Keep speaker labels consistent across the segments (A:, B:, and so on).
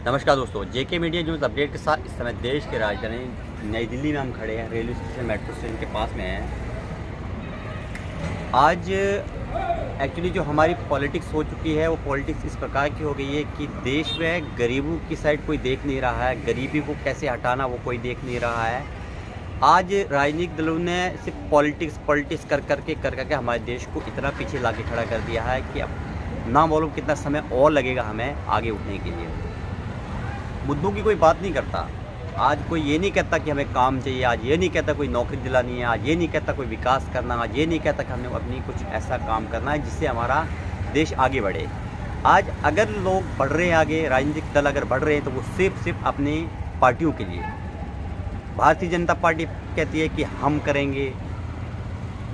A: नमस्कार दोस्तों, जेके media news update के साथ इस समय देश के राजधानी नई दिल्ली में हम खड़े हैं। रेलवे स्टेशन मेट्रो स्टेशन के पास में हैं। आज एक्चुअली जो हमारी पॉलिटिक्स हो चुकी है वो पॉलिटिक्स इस प्रकार की हो गई है कि देश में गरीबों की साइड कोई देख नहीं रहा है, गरीबी को कैसे हटाना वो कोई देख नहीं रहा है। आज राजनीतिक दलों ने सिर्फ पॉलिटिक्स कर करके हमारे देश को इतना पीछे ला के खड़ा कर दिया है कि अब ना मालूम कितना समय और लगेगा हमें आगे उठने के लिए। मुद्दों की कोई बात नहीं करता। आज कोई ये नहीं कहता कि हमें काम चाहिए, आज ये नहीं कहता कोई नौकरी दिलानी है, आज ये नहीं कहता कोई विकास करना, आज ये नहीं कहता कि हमें अपनी कुछ ऐसा काम करना है जिससे हमारा देश आगे बढ़े। आज अगर लोग बढ़ रहे हैं आगे, राजनीतिक दल अगर बढ़ रहे हैं तो वो सिर्फ अपनी पार्टियों के लिए। भारतीय जनता पार्टी कहती है कि हम करेंगे,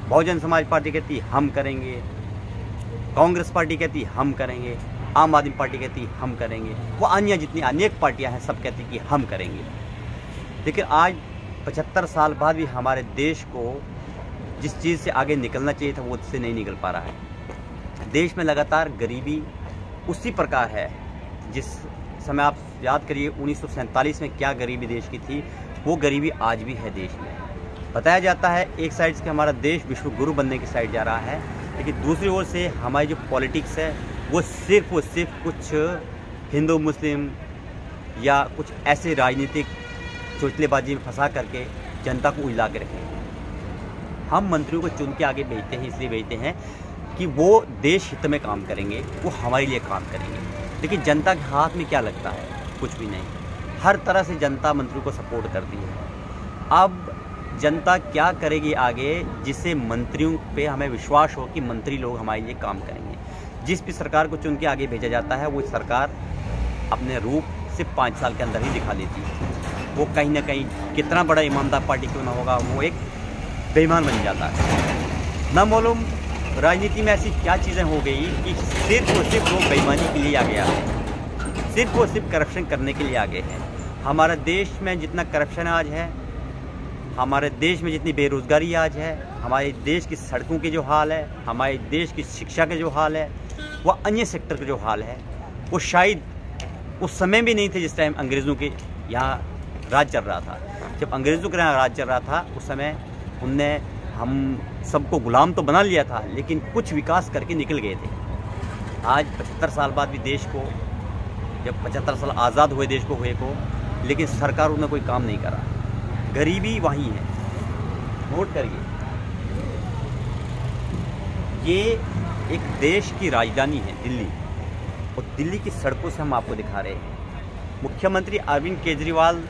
A: बहुजन समाज पार्टी कहती है हम करेंगे, कांग्रेस पार्टी कहती है हम करेंगे, आम आदमी पार्टी कहती है हम करेंगे, वो अन्य जितनी अनेक पार्टियां हैं सब कहती कि हम करेंगे। लेकिन आज 75 साल बाद भी हमारे देश को जिस चीज़ से आगे निकलना चाहिए था वो उससे नहीं निकल पा रहा है। देश में लगातार गरीबी उसी प्रकार है जिस समय आप याद करिए 1947 में क्या गरीबी देश की थी, वो गरीबी आज भी है देश में। बताया जाता है एक साइड से हमारा देश विश्व गुरु बनने की साइड जा रहा है, लेकिन दूसरी ओर से हमारी जो पॉलिटिक्स है वो सिर्फ कुछ हिंदू मुस्लिम या कुछ ऐसे राजनीतिक चोचलेबाजी में फंसा करके जनता को उलझा के रखें। हम मंत्रियों को चुन के आगे भेजते हैं, इसलिए भेजते हैं कि वो देश हित में काम करेंगे, वो हमारे लिए काम करेंगे। लेकिन जनता के हाथ में क्या लगता है? कुछ भी नहीं। हर तरह से जनता मंत्रियों को सपोर्ट करती है। अब जनता क्या करेगी आगे जिससे मंत्रियों पे हमें विश्वास हो कि मंत्री लोग हमारे लिए काम करेंगे। जिस भी सरकार को चुन के आगे भेजा जाता है वो सरकार अपने रूप सिर्फ 5 साल के अंदर ही दिखा देती है। वो कहीं ना कहीं कितना बड़ा ईमानदार पार्टी क्यों ना होगा, वो एक बेईमान बन जाता है। ना मालूम राजनीति में ऐसी क्या चीज़ें हो गई कि सिर्फ और सिर्फ लोग बेईमानी के लिए आगे आ गए, सिर्फ और सिर्फ करप्शन करने के लिए आगे हैं। हमारे देश में जितना करप्शन आज है, हमारे देश में जितनी बेरोज़गारी आज है, हमारे देश की सड़कों के जो हाल है, हमारे देश की शिक्षा के जो हाल है, वह अन्य सेक्टर के जो हाल है, वो शायद उस समय भी नहीं थे जिस टाइम अंग्रेज़ों के यहाँ राज चल रहा था। जब अंग्रेज़ों के यहाँ राज चल रहा था उस समय उनने हम सबको गुलाम तो बना लिया था, लेकिन कुछ विकास करके निकल गए थे। आज 75 साल बाद भी देश को, जब 75 साल आज़ाद हुए देश को हुए को, लेकिन सरकारों ने कोई काम नहीं करा। गरीबी वहीं है। नोट करिए, ये एक देश की राजधानी है दिल्ली, और दिल्ली की सड़कों से हम आपको दिखा रहे हैं। मुख्यमंत्री अरविंद केजरीवाल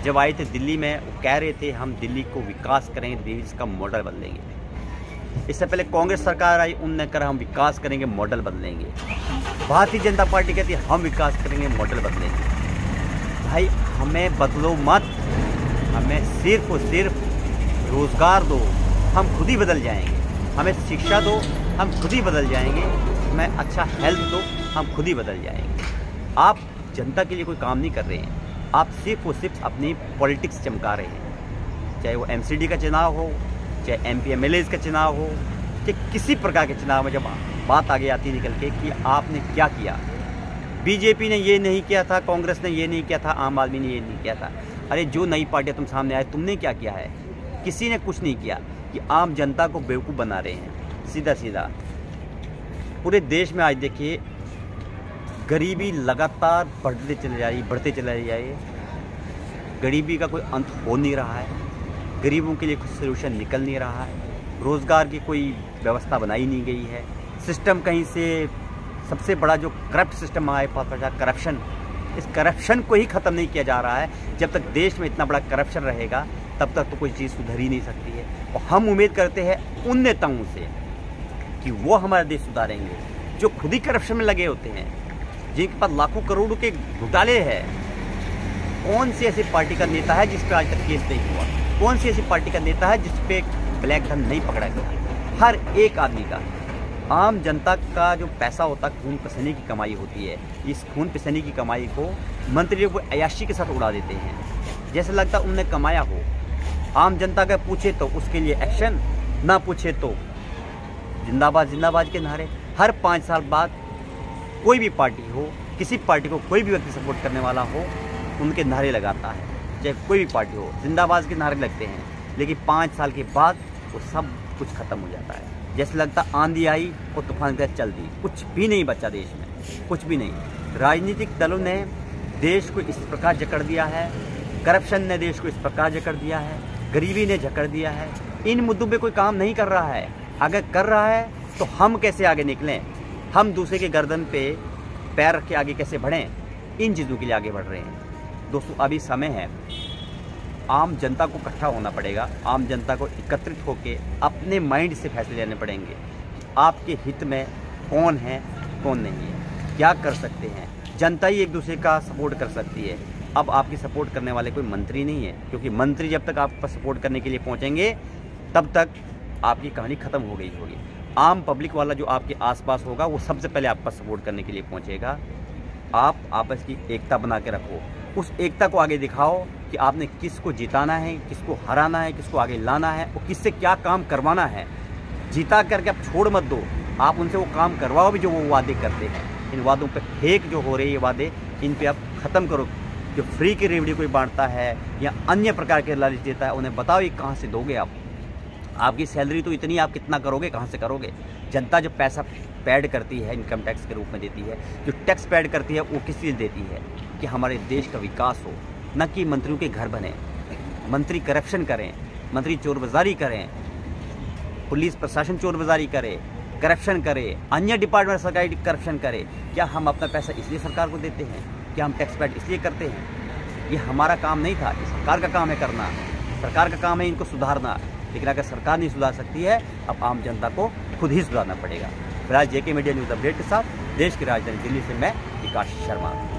A: जब आए थे दिल्ली में, वो कह रहे थे हम दिल्ली को विकास करेंगे, देश का मॉडल बदलेंगे। इससे पहले कांग्रेस सरकार आई, उनने कहा हम विकास करेंगे, मॉडल बदलेंगे। भारतीय जनता पार्टी कहती है हम विकास करेंगे, मॉडल बदलेंगे। भाई हमें बदलो मत, हमें सिर्फ और सिर्फ रोज़गार दो, हम खुद ही बदल जाएंगे। हमें शिक्षा दो, हम खुद ही बदल जाएंगे। हमें अच्छा हेल्थ दो, हम खुद ही बदल जाएंगे। आप जनता के लिए कोई काम नहीं कर रहे हैं, आप सिर्फ और सिर्फ अपनी पॉलिटिक्स चमका रहे हैं। चाहे वो एमसीडी का चुनाव हो, चाहे एमपी एमएलएज का चुनाव हो, चाहे किसी प्रकार के चुनाव में जब बात आगे आती निकल के कि आपने क्या किया, बीजेपी ने ये नहीं किया था, कांग्रेस ने ये नहीं किया था, आम आदमी ने ये नहीं किया था। अरे जो नई पार्टियाँ तुम सामने आए, तुमने क्या किया है? किसी ने कुछ नहीं किया। कि आम जनता को बेवकूफ़ बना रहे हैं सीधा। पूरे देश में आज देखिए गरीबी लगातार बढ़ते चले जा रही है। गरीबी का कोई अंत हो नहीं रहा है, गरीबों के लिए कुछ सोल्यूशन निकल नहीं रहा है, रोज़गार की कोई व्यवस्था बनाई नहीं गई है। सिस्टम कहीं से, सबसे बड़ा जो करप्ट सिस्टम हमारे पास है करप्शन, इस करप्शन को ही ख़त्म नहीं किया जा रहा है। जब तक देश में इतना बड़ा करप्शन रहेगा तब तक तो कोई चीज़ सुधर ही नहीं सकती है। और हम उम्मीद करते हैं उन नेताओं से कि वो हमारा देश सुधारेंगे जो खुद ही करप्शन में लगे होते हैं, जिनके पास लाखों करोड़ों के घोटाले हैं। कौन सी ऐसी पार्टी का नेता है जिस पर आज तक केस नहीं हुआ? कौन सी ऐसी पार्टी का नेता है जिस पे ब्लैक धन नहीं पकड़ा गया? हर एक आदमी का, आम जनता का जो पैसा होता है, खून पसीने की कमाई होती है, इस खून पसीने की कमाई को मंत्रियों को अय्याशी के साथ उड़ा देते हैं, जैसे लगता उनने कमाया हो। आम जनता का पूछे तो उसके लिए एक्शन, ना पूछे तो जिंदाबाद जिंदाबाद के नारे। हर 5 साल बाद कोई भी पार्टी हो, किसी पार्टी को कोई भी व्यक्ति सपोर्ट करने वाला हो उनके नारे लगाता है, चाहे कोई भी पार्टी हो, जिंदाबाद के नारे लगते हैं, लेकिन 5 साल के बाद वो सब कुछ खत्म हो जाता है। जैसे लगता आंधी आई और तूफान के साथ चल दी, कुछ भी नहीं बचा देश में, कुछ भी नहीं। राजनीतिक दलों ने देश को इस प्रकार जकड़ दिया है, करप्शन ने देश को इस प्रकार जकड़ दिया है, गरीबी ने जकड़ दिया है। इन मुद्दों पे कोई काम नहीं कर रहा है। अगर कर रहा है तो हम कैसे आगे निकलें, हम दूसरे के गर्दन पे पैर रख के आगे कैसे बढ़ें, इन चीज़ों के लिए आगे बढ़ रहे हैं। दोस्तों अभी समय है, आम जनता को इकट्ठा होना पड़ेगा, आम जनता को एकत्रित होकर अपने माइंड से फैसले लेने पड़ेंगे। आपके हित में कौन है कौन नहीं है, क्या कर सकते हैं। जनता ही एक दूसरे का सपोर्ट कर सकती है। अब आपकी सपोर्ट करने वाले कोई मंत्री नहीं है, क्योंकि मंत्री जब तक आप पर सपोर्ट करने के लिए पहुंचेंगे तब तक आपकी कहानी ख़त्म हो गई होगी। आम पब्लिक वाला जो आपके आसपास होगा वो सबसे पहले आप पर सपोर्ट करने के लिए पहुंचेगा। आप आपस की एकता बना के रखो, उस एकता को आगे दिखाओ कि आपने किसको जिताना है, किसको हराना है, किसको आगे लाना है और किससे क्या काम करवाना है। जीता करके आप छोड़ मत दो, आप उनसे वो काम करवाओ भी जो वो वादे करते हैं। इन वादों पे फेक जो हो रहे हैं ये वादे, इन पे आप ख़त्म करो। जो फ्री की रेवड़ी कोई बांटता है या अन्य प्रकार के लालच देता है, उन्हें बताओ ये कहाँ से दोगे आप। आपकी सैलरी तो इतनी, आप कितना करोगे, कहाँ से करोगे। जनता जब पैसा पेड करती है, इनकम टैक्स के रूप में देती है, जो टैक्स पेड करती है वो किस लिए देती है कि हमारे देश का विकास हो, न कि मंत्रियों के घर बने। मंत्री करप्शन करें, मंत्री चोर बाजारी करें, पुलिस प्रशासन चोर बाजारी करे, करप्शन करे, अन्य डिपार्टमेंट सरकारी करप्शन करे। क्या हम अपना पैसा इसलिए सरकार को देते हैं? क्या हम टैक्स पेड इसलिए करते हैं? ये हमारा काम नहीं था, ये सरकार का काम है करना। सरकार का काम है इनको सुधारना। लेकिन अगर सरकार नहीं सुधार सकती है, अब आम जनता को खुद ही सुधारना पड़ेगा। फिलहाल जेके मीडिया न्यूज़ अपडेट के साथ देश की राजधानी दिल्ली से मैं विकास शर्मा।